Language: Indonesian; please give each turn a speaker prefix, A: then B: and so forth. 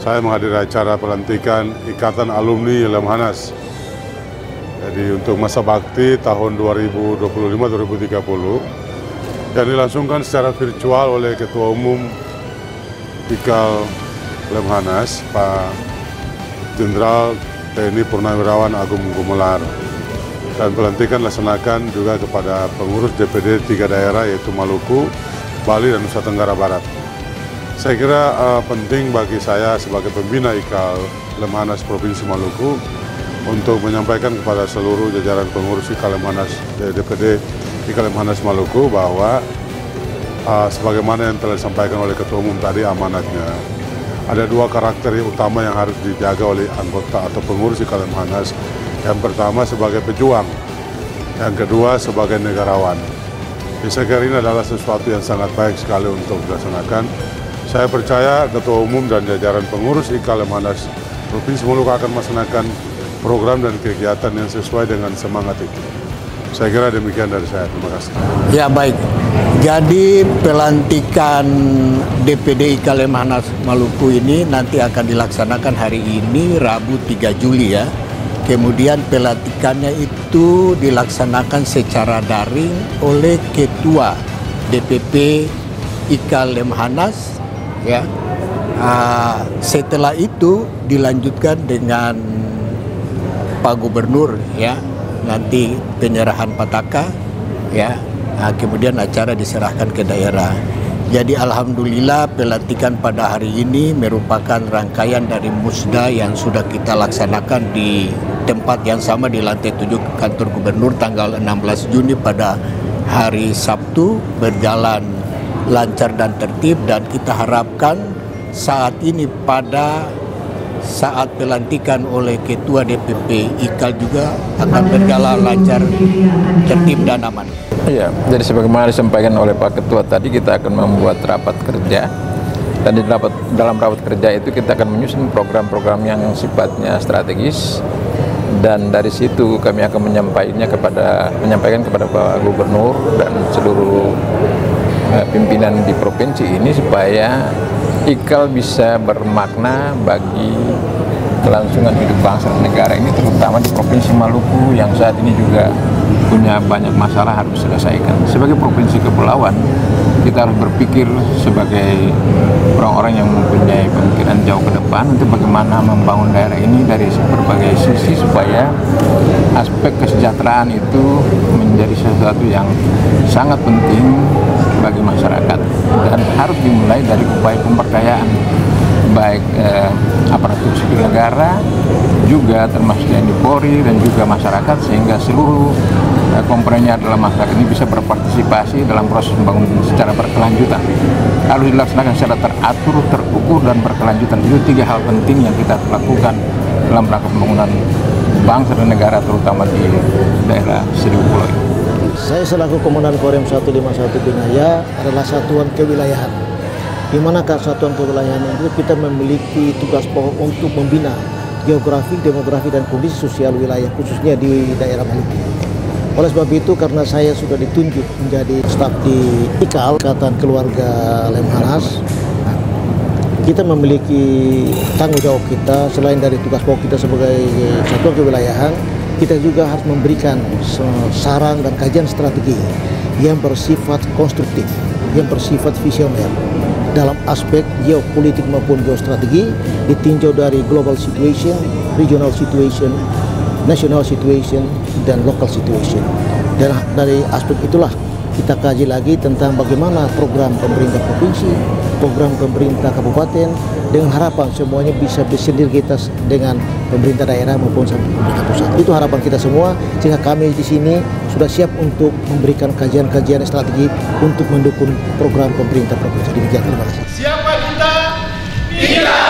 A: saya menghadiri acara pelantikan Ikatan Alumni Lemhanas. Jadi untuk masa bakti tahun 2025-2030 yang dilangsungkan secara virtual oleh Ketua Umum IKAL Lemhanas, Pak Jenderal TNI Purnawirawan Agung Gumelar. Dan pelantikan dilaksanakan juga kepada pengurus DPD 3 daerah yaitu Maluku, Bali, dan Nusa Tenggara Barat. Saya kira penting bagi saya sebagai pembina IKAL Lemhanas Provinsi Maluku untuk menyampaikan kepada seluruh jajaran pengurus IKAL Lemhanas DPD IKAL Lemhanas Maluku bahwa sebagaimana yang telah disampaikan oleh Ketua Umum tadi amanatnya. Ada dua karakter yang utama yang harus dijaga oleh anggota atau pengurus IKAL Lemhanas. Yang pertama sebagai pejuang, yang kedua sebagai negarawan. Saya kira ini adalah sesuatu yang sangat baik sekali untuk dilaksanakan. Saya percaya Ketua Umum dan jajaran pengurus IKAL Lemhanas Provinsi Maluku akan melaksanakan program dan kegiatan yang sesuai dengan semangat itu. Saya kira demikian dari saya. Terima kasih.
B: Ya baik. Jadi pelantikan DPD IKAL Lemhanas Maluku ini nanti akan dilaksanakan hari ini Rabu 3 Juli ya. Kemudian pelantikannya itu dilaksanakan secara daring oleh Ketua DPP IKAL Lemhanas ya. Setelah itu dilanjutkan dengan Pak Gubernur ya. Nanti penyerahan pataka ya. Kemudian acara diserahkan ke daerah. Jadi alhamdulillah pelantikan pada hari ini merupakan rangkaian dari musda yang sudah kita laksanakan di tempat yang sama di lantai 7 kantor gubernur tanggal 16 Juni pada hari Sabtu, berjalan lancar dan tertib, dan kita harapkan saat ini pada saat pelantikan oleh Ketua DPP IKAL juga akan berjalan lancar, tertib dan aman.
C: Iya, jadi sebagaimana disampaikan oleh Pak Ketua tadi, kita akan membuat rapat kerja, dan di dalam rapat kerja itu kita akan menyusun program-program yang sifatnya strategis, dan dari situ kami akan menyampaikan kepada Pak Gubernur dan seluruh pimpinan di provinsi ini supaya IKAL bisa bermakna bagi kelangsungan hidup bangsa dan negara ini, terutama di Provinsi Maluku yang saat ini juga punya banyak masalah harus diselesaikan. Sebagai provinsi kepulauan, kita harus berpikir sebagai orang-orang yang mempunyai pemikiran jauh ke depan untuk bagaimana membangun daerah ini dari berbagai sisi supaya aspek kesejahteraan itu menjadi sesuatu yang sangat penting bagi masyarakat, dan harus dimulai dari upaya pemberdayaan baik aparatur sipil negara juga termasuk TNI Polri dan juga masyarakat, sehingga seluruh komponennya adalah masyarakat ini bisa berpartisipasi dalam proses pembangunan secara berkelanjutan. Harus dilaksanakan secara teratur, terukur, dan berkelanjutan. Itu 3 hal penting yang kita lakukan dalam rangka pembangunan bangsa dan negara, terutama di daerah Seribu Pulau ini.
D: Saya selaku Komandan Korem 151 Binaya adalah satuan kewilayahan. Di mana satuan kewilayahan itu kita memiliki tugas pokok untuk membina geografi, demografi, dan kondisi sosial wilayah khususnya di daerah Maluku. Oleh sebab itu, karena saya sudah ditunjuk menjadi staf di IKAL, Ikatan Keluarga Lemhanas, kita memiliki tanggung jawab kita. Selain dari tugas pokok kita sebagai satuan kewilayahan, kita juga harus memberikan saran dan kajian strategi yang bersifat konstruktif, yang bersifat visioner dalam aspek geopolitik maupun geostrategi, ditinjau dari global situation, regional situation, national situation, dan local situation. Dan dari aspek itulah kita kaji lagi tentang bagaimana program pemerintah provinsi, program pemerintah kabupaten, dengan harapan semuanya bisa bersinergitas dengan pemerintah daerah maupun pemerintah pusat. Itu harapan kita semua, sehingga kami di sini sudah siap untuk memberikan kajian-kajian strategi untuk mendukung program pemerintah provinsi. Demikian, terima kasih.
E: Siapa kita? Tidak.